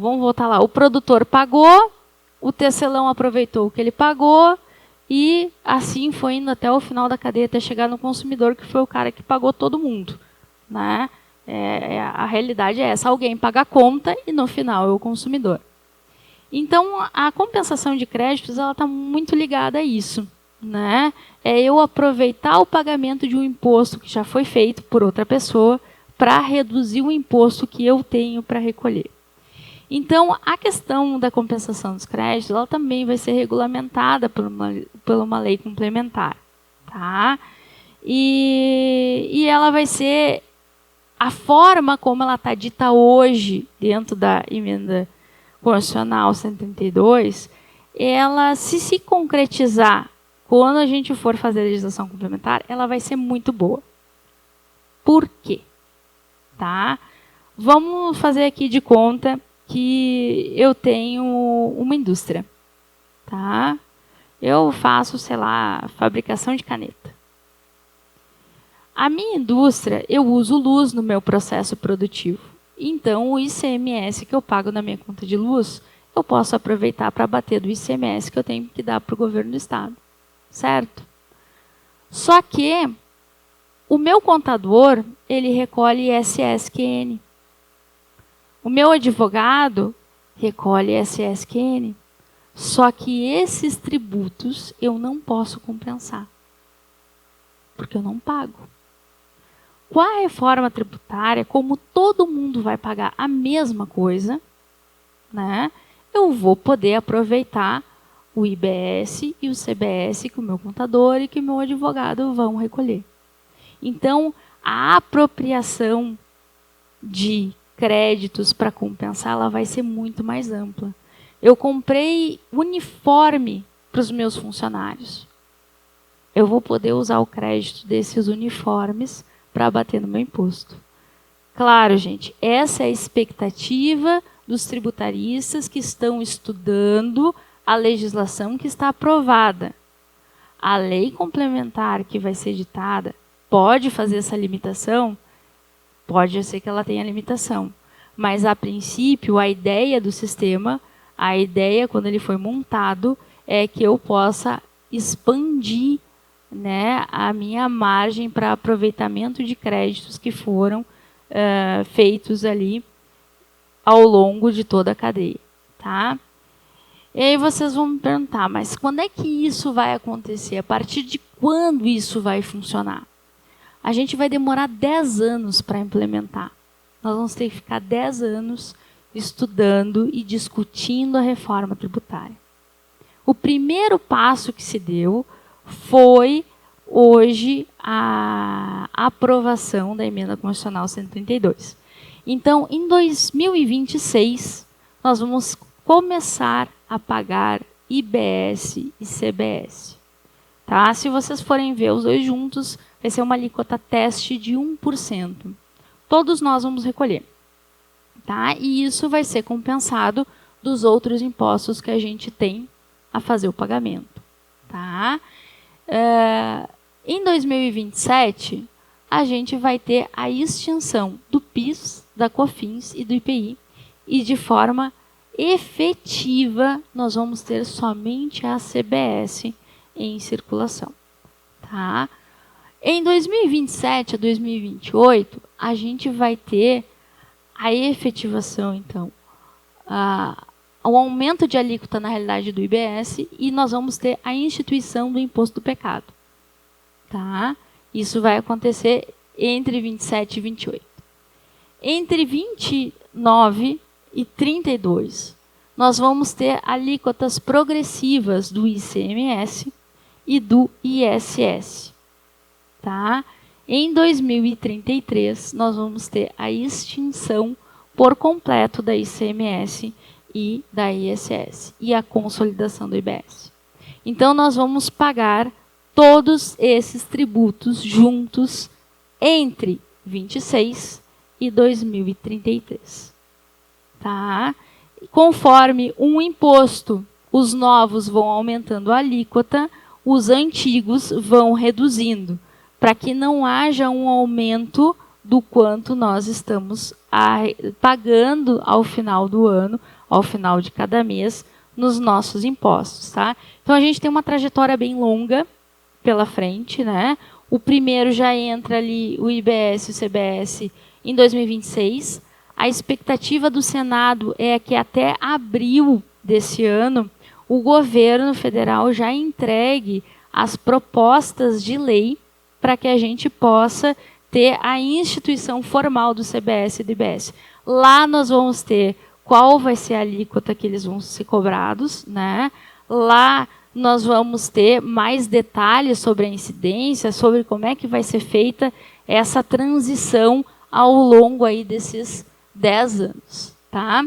vamos voltar lá, o produtor pagou, o tecelão aproveitou o que ele pagou e assim foi indo até o final da cadeia, até chegar no consumidor, que foi o cara que pagou todo mundo, né? A realidade é essa, alguém paga a conta e no final é o consumidor. Então, a compensação de créditos ela está muito ligada a isso, né? É eu aproveitar o pagamento de um imposto que já foi feito por outra pessoa para reduzir o imposto que eu tenho para recolher. Então, a questão da compensação dos créditos ela também vai ser regulamentada por uma lei complementar, tá? E ela vai ser a forma como ela está dita hoje dentro da emenda constitucional 132, ela se concretizar quando a gente for fazer a legislação complementar, ela vai ser muito boa. Por quê? Tá? Vamos fazer aqui de conta que eu tenho uma indústria. Tá? Eu faço, sei lá, fabricação de caneta. A minha indústria, eu uso luz no meu processo produtivo. Então, o ICMS que eu pago na minha conta de luz, eu posso aproveitar para bater do ICMS que eu tenho que dar para o governo do estado. Certo? Só que o meu contador, ele recolhe ISS-QN. O meu advogado recolhe ISS-QN. Só que esses tributos eu não posso compensar. Porque eu não pago. Com a reforma tributária, como todo mundo vai pagar a mesma coisa, né, eu vou poder aproveitar o IBS e o CBS que o meu contador e que o meu advogado vão recolher. Então, a apropriação de créditos para compensar ela vai ser muito mais ampla. Eu comprei uniforme para os meus funcionários. Eu vou poder usar o crédito desses uniformes para bater no meu imposto. Claro, gente, essa é a expectativa dos tributaristas que estão estudando a legislação que está aprovada. A lei complementar que vai ser editada pode fazer essa limitação? Pode ser que ela tenha limitação. Mas, a princípio, a ideia do sistema, a ideia, quando ele foi montado, é que eu possa expandir, né, a minha margem para aproveitamento de créditos que foram feitos ali ao longo de toda a cadeia. Tá? E aí vocês vão me perguntar, mas quando é que isso vai acontecer? A partir de quando isso vai funcionar? A gente vai demorar 10 anos para implementar. Nós vamos ter que ficar 10 anos estudando e discutindo a reforma tributária. O primeiro passo que se deu foi hoje a aprovação da emenda constitucional 132. Então, em 2026, nós vamos começar a pagar IBS e CBS. Tá? Se vocês forem ver os dois juntos, vai ser uma alíquota teste de 1%. Todos nós vamos recolher. Tá? E isso vai ser compensado dos outros impostos que a gente tem a fazer o pagamento. Tá? Em 2027, a gente vai ter a extinção do PIS, da COFINS e do IPI. E de forma efetiva, nós vamos ter somente a CBS em circulação. Tá? Em 2027 a 2028, a gente vai ter a efetivação, então, o aumento de alíquota, na realidade, do IBS, e nós vamos ter a instituição do imposto do pecado. Tá? Isso vai acontecer entre 27 e 28. Entre 29 e 32, nós vamos ter alíquotas progressivas do ICMS e do ISS. Tá? Em 2033, nós vamos ter a extinção por completo da ICMS e da ISS e a consolidação do IBS. Então, nós vamos pagar todos esses tributos juntos entre 26 e 2033. Tá? Conforme um imposto, os novos vão aumentando a alíquota, os antigos vão reduzindo, para que não haja um aumento do quanto nós estamos pagando ao final do ano, ao final de cada mês, nos nossos impostos. Tá? Então, a gente tem uma trajetória bem longa pela frente, né? O primeiro já entra ali, o IBS e o CBS, em 2026. A expectativa do Senado é que até abril desse ano, o governo federal já entregue as propostas de lei para que a gente possa ter a instituição formal do CBS e do IBS. Lá nós vamos ter qual vai ser a alíquota que eles vão ser cobrados, né? Lá nós vamos ter mais detalhes sobre a incidência, sobre como é que vai ser feita essa transição ao longo aí desses 10 anos. Tá?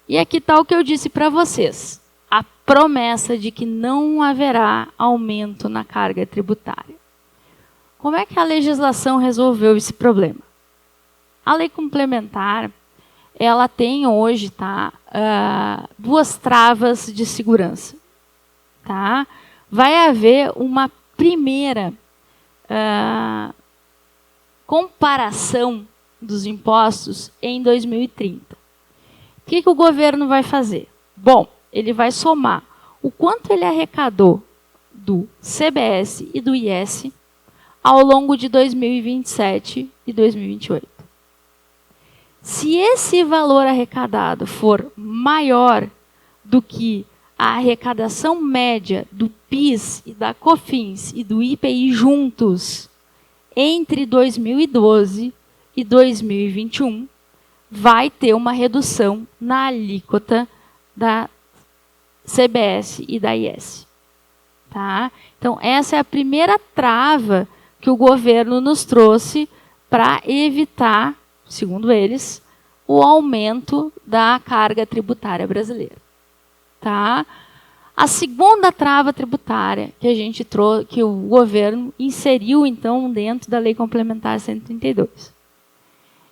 E aqui está o que eu disse para vocês. A promessa de que não haverá aumento na carga tributária. Como é que a legislação resolveu esse problema? A lei complementar, ela tem hoje, tá, duas travas de segurança. Tá? Vai haver uma primeira comparação dos impostos em 2030. O que o governo vai fazer? Bom, ele vai somar o quanto ele arrecadou do CBS e do IS ao longo de 2027 e 2028. Se esse valor arrecadado for maior do que a arrecadação média do PIS e da COFINS e do IPI juntos entre 2012 e 2021, vai ter uma redução na alíquota da CBS e da IS. Tá? Então, essa é a primeira trava que o governo nos trouxe para evitar, segundo eles, o aumento da carga tributária brasileira. Tá? A segunda trava tributária que a gente trouxe, que o governo inseriu então dentro da Lei Complementar 132.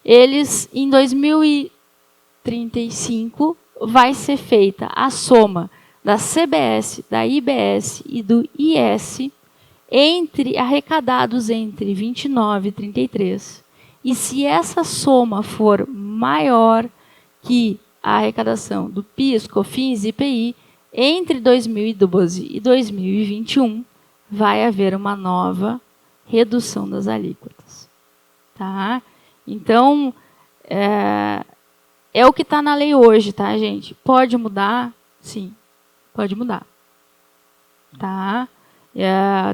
Eles, em 2035, vai ser feita a soma da CBS, da IBS e do IS arrecadados entre 29 e 33. E se essa soma for maior que a arrecadação do PIS, COFINS e IPI, entre 2012 e 2021, vai haver uma nova redução das alíquotas. Tá? Então, é o que está na lei hoje, tá, gente? Pode mudar? Sim, pode mudar. Tá?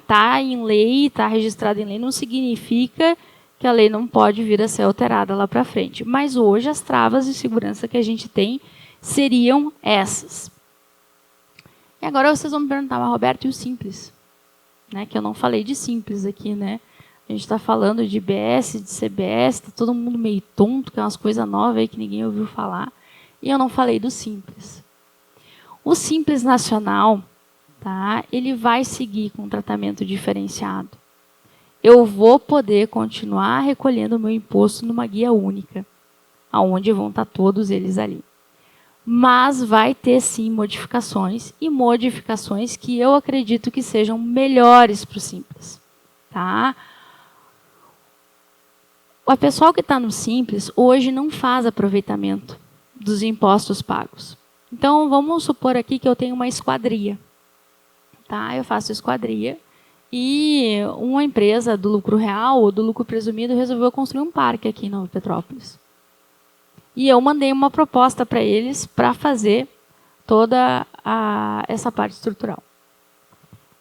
Tá em lei, está registrado em lei, não significa que a lei não pode vir a ser alterada lá para frente. Mas hoje as travas de segurança que a gente tem seriam essas. E agora vocês vão me perguntar, mas Roberto, e o Simples? Né, que eu não falei de Simples aqui, né? A gente está falando de IBS, de CBS, está todo mundo meio tonto, que é umas coisas novas aí que ninguém ouviu falar. E eu não falei do Simples. O Simples Nacional, tá, ele vai seguir com um tratamento diferenciado. Eu vou poder continuar recolhendo o meu imposto numa guia única, onde vão estar todos eles ali. Mas vai ter, sim, modificações, e modificações que eu acredito que sejam melhores para o Simples. Tá? O pessoal que está no Simples, hoje não faz aproveitamento dos impostos pagos. Então, vamos supor aqui que eu tenho uma esquadria. Tá? Eu faço esquadria e uma empresa do lucro real ou do lucro presumido resolveu construir um parque aqui em Nova Petrópolis. E eu mandei uma proposta para eles para fazer toda essa parte estrutural.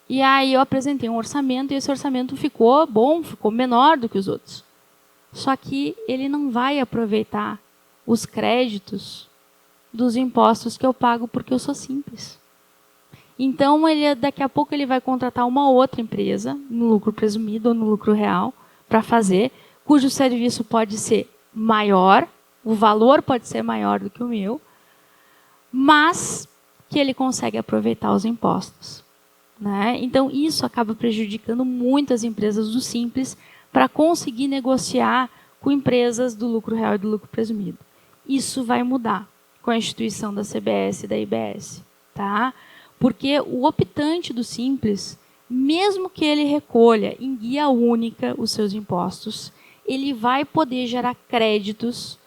E aí eu apresentei um orçamento e esse orçamento ficou bom, ficou menor do que os outros. Só que ele não vai aproveitar os créditos dos impostos que eu pago porque eu sou simples. Então, daqui a pouco ele vai contratar uma outra empresa, no lucro presumido ou no lucro real, para fazer, cujo serviço pode ser maior, o valor pode ser maior do que o meu, mas que ele consegue aproveitar os impostos. Né? Então, isso acaba prejudicando muito as empresas do Simples para conseguir negociar com empresas do lucro real e do lucro presumido. Isso vai mudar com a instituição da CBS e da IBS. Tá? Porque o optante do Simples, mesmo que ele recolha em guia única os seus impostos, ele vai poder gerar créditos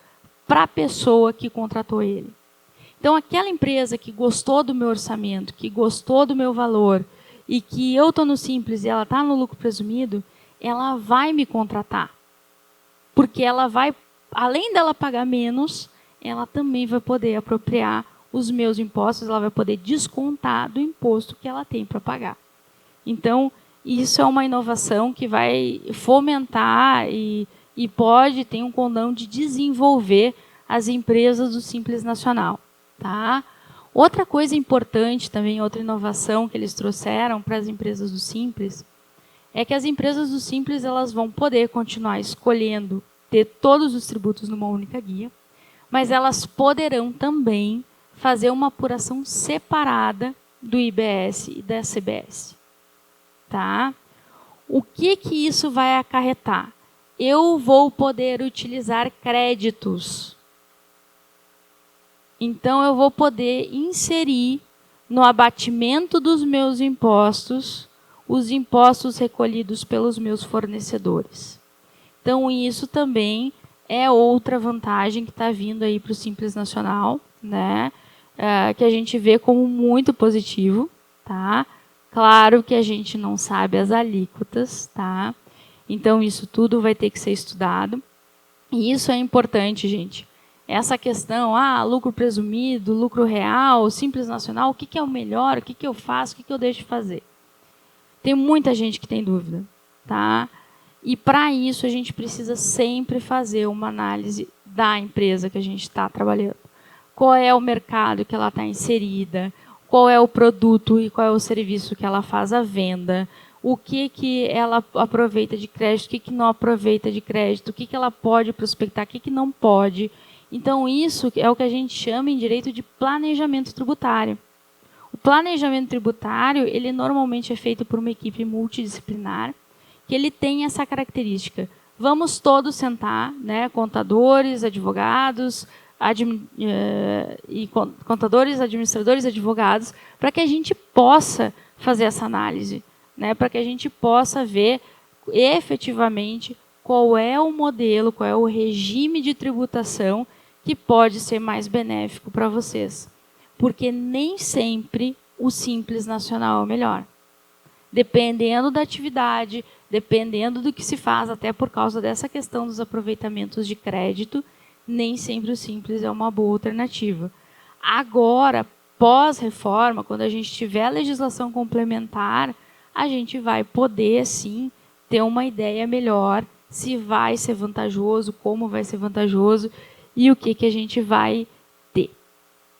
para a pessoa que contratou ele. Então, aquela empresa que gostou do meu orçamento, que gostou do meu valor, e que eu estou no Simples e ela está no lucro presumido, ela vai me contratar. Porque ela vai, além dela pagar menos, ela também vai poder apropriar os meus impostos, ela vai poder descontar do imposto que ela tem para pagar. Então, isso é uma inovação que vai fomentar e pode ter um condão de desenvolver as empresas do Simples Nacional. Tá? Outra coisa importante também, outra inovação que eles trouxeram para as empresas do Simples, é que as empresas do Simples elas vão poder continuar escolhendo ter todos os tributos numa única guia, mas elas poderão também fazer uma apuração separada do IBS e da CBS. Tá? O que isso vai acarretar? Eu vou poder utilizar créditos. Então, eu vou poder inserir no abatimento dos meus impostos os impostos recolhidos pelos meus fornecedores. Então, isso também é outra vantagem que está vindo aí para o Simples Nacional, né? Que a gente vê como muito positivo. Tá? Claro que a gente não sabe as alíquotas, tá? Então, isso tudo vai ter que ser estudado. E isso é importante, gente. Essa questão, lucro presumido, lucro real, Simples Nacional, o que é o melhor, o que eu faço, o que eu deixo de fazer? Tem muita gente que tem dúvida. Tá? E, para isso, a gente precisa sempre fazer uma análise da empresa que a gente está trabalhando. Qual é o mercado que ela está inserida, qual é o produto e qual é o serviço que ela faz à venda, o que ela aproveita de crédito, o que não aproveita de crédito, o que ela pode prospectar, o que não pode. Então, isso é o que a gente chama em direito de planejamento tributário. O planejamento tributário, ele normalmente é feito por uma equipe multidisciplinar, que ele tem essa característica. Vamos todos sentar, né, contadores, advogados, contadores, administradores, advogados, para que a gente possa fazer essa análise, né, para que a gente possa ver efetivamente qual é o modelo, qual é o regime de tributação que pode ser mais benéfico para vocês. Porque nem sempre o Simples Nacional é o melhor. Dependendo da atividade, dependendo do que se faz, até por causa dessa questão dos aproveitamentos de crédito, nem sempre o Simples é uma boa alternativa. Agora, pós-reforma, quando a gente tiver a legislação complementar, a gente vai poder, sim, ter uma ideia melhor se vai ser vantajoso, como vai ser vantajoso e o que a gente vai ter.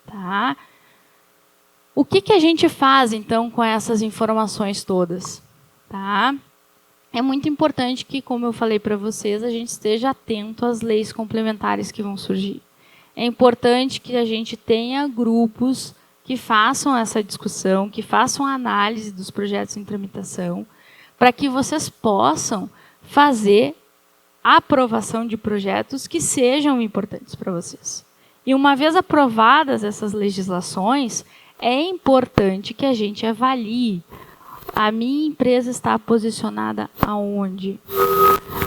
Tá? O que a gente faz, então, com essas informações todas? Tá? É muito importante que, como eu falei para vocês, a gente esteja atento às leis complementares que vão surgir. É importante que a gente tenha grupos que façam essa discussão, que façam a análise dos projetos em tramitação, para que vocês possam fazer a aprovação de projetos que sejam importantes para vocês. E uma vez aprovadas essas legislações, é importante que a gente avalie a minha empresa está posicionada aonde,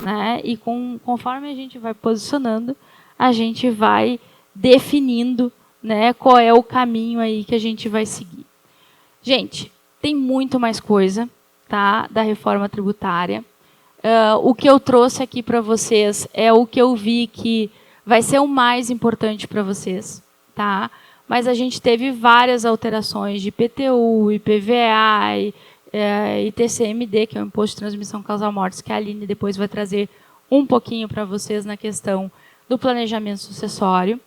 né? E conforme a gente vai posicionando, a gente vai definindo, né, qual é o caminho aí que a gente vai seguir. Gente, tem muito mais coisa, tá, da reforma tributária. O que eu trouxe aqui para vocês é o que eu vi que vai ser o mais importante para vocês, tá? Mas a gente teve várias alterações de IPTU, IPVA, ITCMD, que é o Imposto de Transmissão Causa Mortes, que a Aline depois vai trazer um pouquinho para vocês na questão do planejamento sucessório.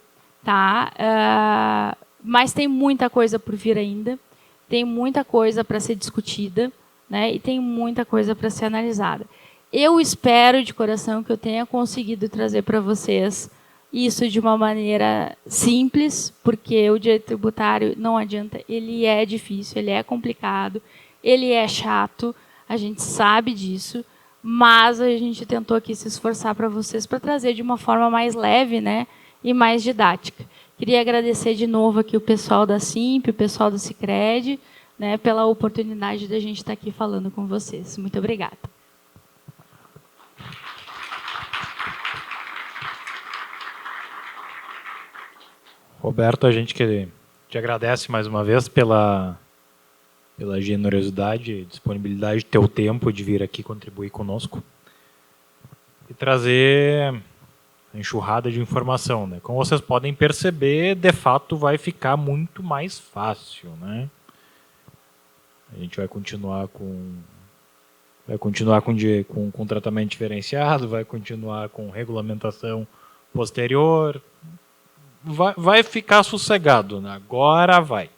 Tá? Mas tem muita coisa por vir ainda. tem muita coisa para ser discutida, né? E tem muita coisa para ser analisada. Eu espero de coração que eu tenha conseguido trazer para vocês isso de uma maneira simples, porque o direito tributário, não adianta, ele é difícil, ele é complicado, ele é chato, a gente sabe disso, mas a gente tentou aqui se esforçar para vocês para trazer de uma forma mais leve, né, e mais didática. Queria agradecer de novo aqui o pessoal da Simp, o pessoal do Sicredi, né, pela oportunidade de a gente estar aqui falando com vocês. Muito obrigada. Roberto, a gente te agradece mais uma vez pela generosidade e disponibilidade de teu tempo de vir aqui contribuir conosco e trazer a enxurrada de informação, né? Como vocês podem perceber, de fato vai ficar muito mais fácil, né? A gente vai continuar com tratamento diferenciado, vai continuar com regulamentação posterior. Vai ficar sossegado, né? Agora vai.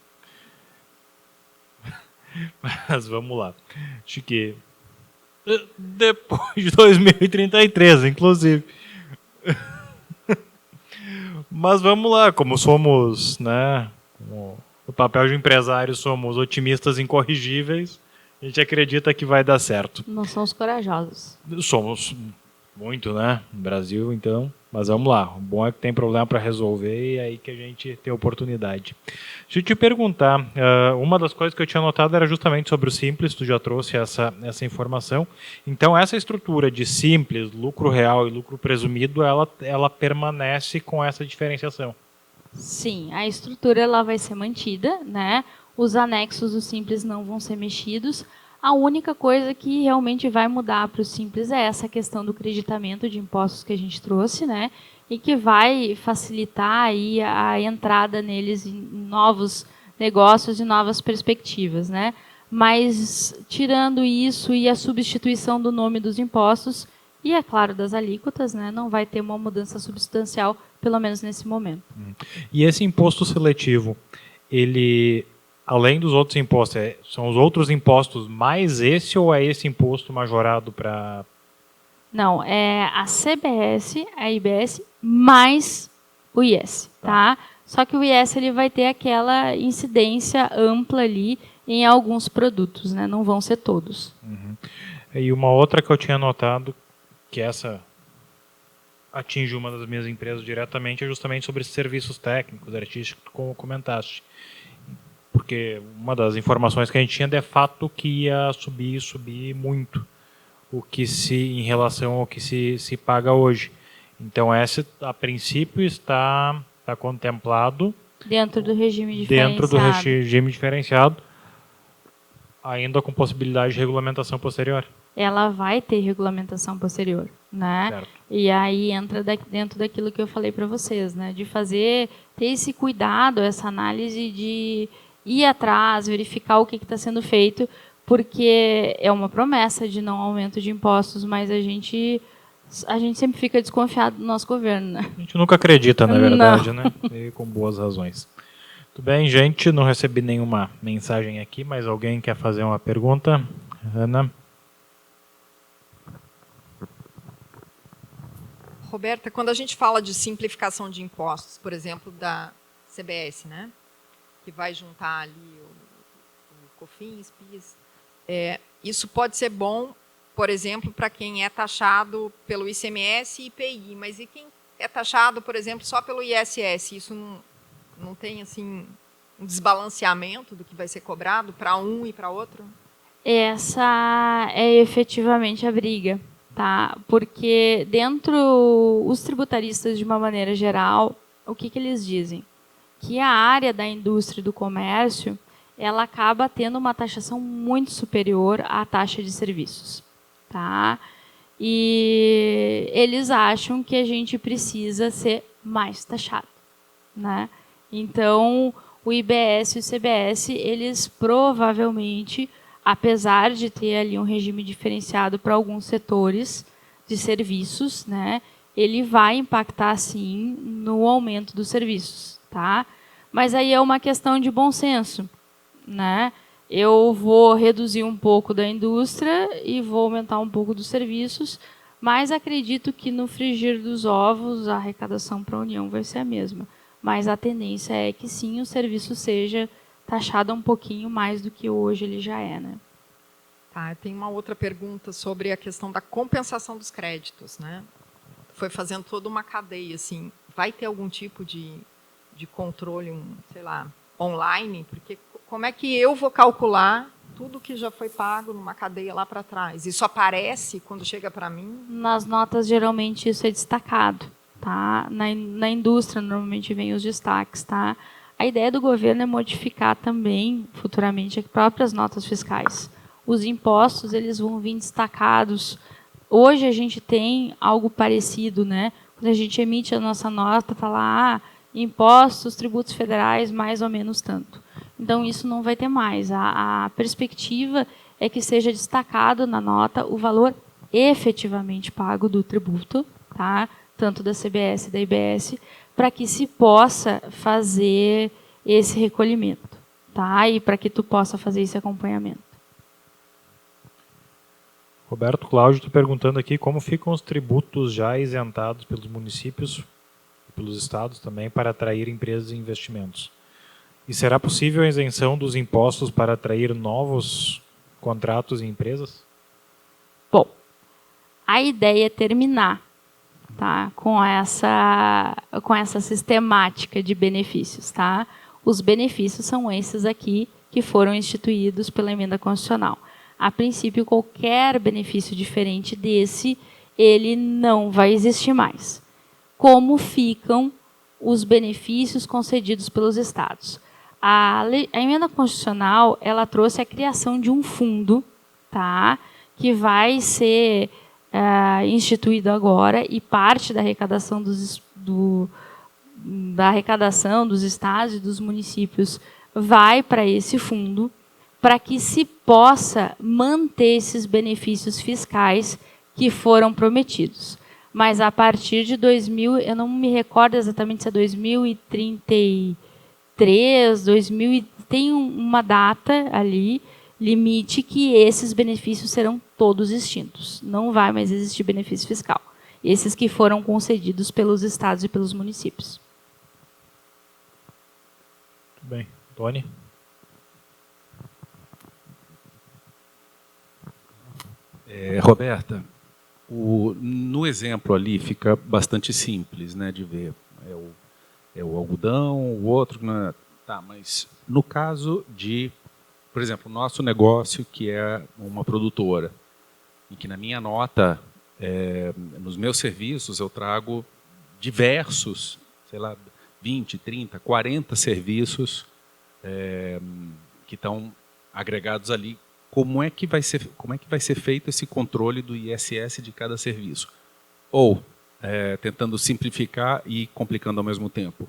Mas vamos lá. Acho que depois de 2033, inclusive. Mas vamos lá, como somos, né? No papel de empresário somos otimistas incorrigíveis, a gente acredita que vai dar certo. Nós somos corajosos. Somos muito, né? No Brasil, então. Mas vamos lá. O bom é que tem problema para resolver e é aí que a gente tem oportunidade. Deixa eu te perguntar. Uma das coisas que eu tinha notado era justamente sobre o Simples. Tu já trouxe essa informação. Então, essa estrutura de Simples, lucro real e lucro presumido, ela permanece com essa diferenciação. Sim, a estrutura ela vai ser mantida, né? Os anexos do Simples não vão ser mexidos. A única coisa que realmente vai mudar para o Simples é essa questão do creditamento de impostos que a gente trouxe, né? E que vai facilitar aí a entrada neles em novos negócios e novas perspectivas, né? Mas, tirando isso e a substituição do nome dos impostos, e, é claro, das alíquotas, né? Não vai ter uma mudança substancial, pelo menos nesse momento. E esse imposto seletivo, ele... Além dos outros impostos, são os outros impostos mais esse ou é esse imposto majorado para... Não, é a CBS, a IBS, mais o IS, tá? Só que o IS ele vai ter aquela incidência ampla ali em alguns produtos, né? Não vão ser todos. Uhum. E uma outra que eu tinha notado, que essa atinge uma das minhas empresas diretamente, é justamente sobre serviços técnicos, artísticos, como comentaste. Porque uma das informações que a gente tinha de fato que ia subir muito em relação ao que se paga hoje. Então, esse, a princípio, está contemplado dentro do regime diferenciado, ainda com possibilidade de regulamentação posterior. Ela vai ter regulamentação posterior, né? Certo. E aí entra dentro daquilo que eu falei para vocês, né? De ter esse cuidado, essa análise de ir atrás, verificar o que está sendo feito, porque é uma promessa de não aumento de impostos, mas a gente sempre fica desconfiado do nosso governo, né? A gente nunca acredita, na verdade, né? E com boas razões. Tudo bem, gente? Não recebi nenhuma mensagem aqui, mas alguém quer fazer uma pergunta? Ana? Roberta, quando a gente fala de simplificação de impostos, por exemplo, da CBS, né? Que vai juntar ali o COFINS, PIS. Isso pode ser bom, por exemplo, para quem é taxado pelo ICMS e IPI, mas e quem é taxado, por exemplo, só pelo ISS? Isso não tem assim um desbalanceamento do que vai ser cobrado para um e para outro? Essa é efetivamente a briga, tá? Porque os tributaristas, de uma maneira geral, o que eles dizem? Que a área da indústria e do comércio, ela acaba tendo uma taxação muito superior à taxa de serviços, tá? E eles acham que a gente precisa ser mais taxado, né? Então, o IBS e o CBS, eles provavelmente, apesar de ter ali um regime diferenciado para alguns setores de serviços, né, ele vai impactar, sim, no aumento dos serviços. Tá? Mas aí é uma questão de bom senso, né? eu vou reduzir um pouco da indústria e vou aumentar um pouco dos serviços, mas acredito que no frigir dos ovos a arrecadação para a União vai ser a mesma. Mas a tendência é que sim, o serviço seja taxado um pouquinho mais do que hoje ele já é, né? Tá, tem uma outra pergunta sobre a questão da compensação dos créditos, né? Foi fazendo toda uma cadeia, assim, vai ter algum tipo de controle, sei lá, online? Porque como é que eu vou calcular tudo que já foi pago numa cadeia lá para trás? Isso aparece quando chega para mim? Nas notas, geralmente, isso é destacado, tá? Na indústria, normalmente, vem os destaques, tá? A ideia do governo é modificar também, futuramente, as próprias notas fiscais. Os impostos, eles vão vir destacados. Hoje a gente tem algo parecido, né? Quando a gente emite a nossa nota, está lá, impostos, tributos federais, mais ou menos tanto. Então, isso não vai ter mais. A perspectiva é que seja destacado na nota o valor efetivamente pago do tributo, tá? Tanto da CBS e da IBS, para que se possa fazer esse recolhimento, tá? E para que tu possa fazer esse acompanhamento. Roberto Cláudio está perguntando aqui como ficam os tributos já isentados pelos municípios e pelos estados também para atrair empresas e investimentos. E será possível a isenção dos impostos para atrair novos contratos e empresas? Bom, a ideia é terminar, tá, com essa sistemática de benefícios, tá? Os benefícios são esses aqui que foram instituídos pela emenda constitucional. A princípio, qualquer benefício diferente desse, ele não vai existir mais. Como ficam os benefícios concedidos pelos estados? A emenda constitucional, ela trouxe a criação de um fundo, tá, que vai ser instituído agora, e parte da arrecadação dos estados e dos municípios vai para esse fundo, para que se possa manter esses benefícios fiscais que foram prometidos. Mas a partir de 2000, eu não me recordo exatamente se é 2033, tem uma data ali, limite, que esses benefícios serão todos extintos. Não vai mais existir benefício fiscal. Esses que foram concedidos pelos estados e pelos municípios. Muito bem. Tony? Roberta, no exemplo ali fica bastante simples, né, de ver. É o algodão, o outro... Né, tá, mas no caso de, por exemplo, o nosso negócio, que é uma produtora, em que na minha nota, nos meus serviços, eu trago diversos, sei lá, 20, 30, 40 serviços que estão agregados ali. Como é que vai ser feito esse controle do ISS de cada serviço? Ou, tentando simplificar e complicando ao mesmo tempo.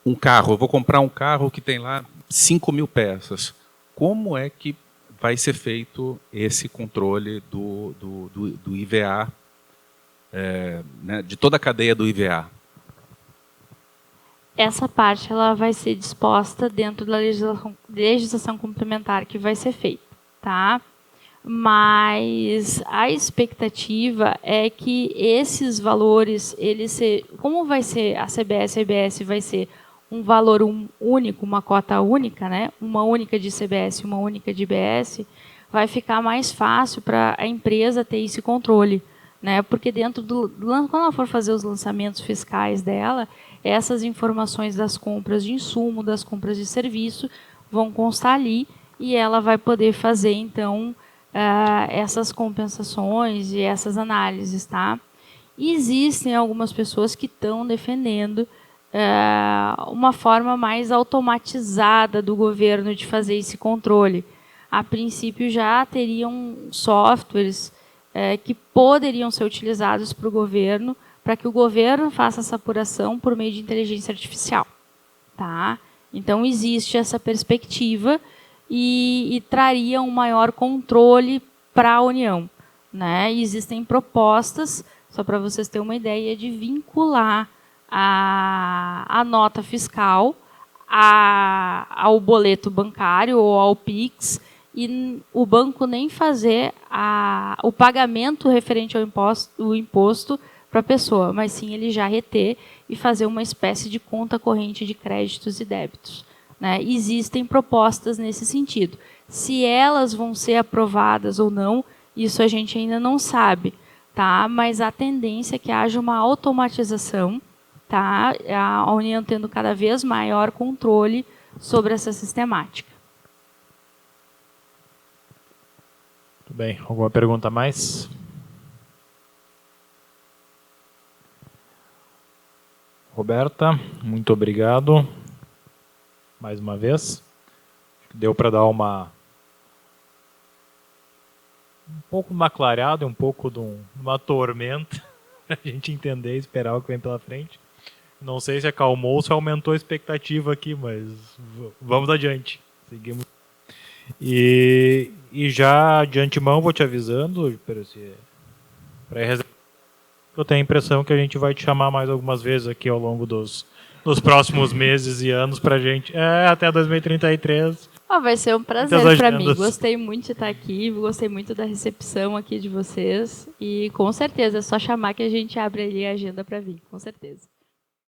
Um carro, eu vou comprar um carro que tem lá 5.000 peças. Como é que vai ser feito esse controle do IVA, né, de toda a cadeia do IVA? Essa parte ela vai ser disposta dentro da legislação complementar que vai ser feita. Tá? Mas a expectativa é que esses valores, como vai ser a CBS e a IBS, vai ser um valor único, uma cota única, né? Uma única de CBS e uma única de IBS, vai ficar mais fácil para a empresa ter esse controle, né? Porque quando ela for fazer os lançamentos fiscais dela, essas informações das compras de insumo, das compras de serviço, vão constar ali, e ela vai poder fazer, então, essas compensações e essas análises, tá? E existem algumas pessoas que estão defendendo uma forma mais automatizada do governo de fazer esse controle. A princípio, já teriam softwares que poderiam ser utilizados para o governo, para que o governo faça essa apuração por meio de inteligência artificial, tá? Então, existe essa perspectiva, e traria um maior controle para a União, né? E existem propostas, só para vocês terem uma ideia, de vincular a nota fiscal ao boleto bancário ou ao Pix e o banco nem fazer o pagamento referente ao imposto para a pessoa, mas sim ele já reter e fazer uma espécie de conta corrente de créditos e débitos, né? Existem propostas nesse sentido. Se elas vão ser aprovadas ou não, isso a gente ainda não sabe, tá? Mas a tendência é que haja uma automatização, tá? A União tendo cada vez maior controle sobre essa sistemática. Tudo bem. Alguma pergunta a mais? Roberta, muito obrigado. Mais uma vez. Deu para dar um pouco de uma clareada, um pouco de uma tormenta, para a gente entender e esperar o que vem pela frente. Não sei se acalmou ou se aumentou a expectativa aqui, mas vamos adiante. Seguimos. E já de antemão vou te avisando, eu tenho a impressão que a gente vai te chamar mais algumas vezes aqui ao longo dos próximos meses e anos para a gente. Até 2033. Vai ser um prazer para mim. Gostei muito de estar aqui, gostei muito da recepção aqui de vocês. E com certeza é só chamar que a gente abre ali a agenda para vir, com certeza.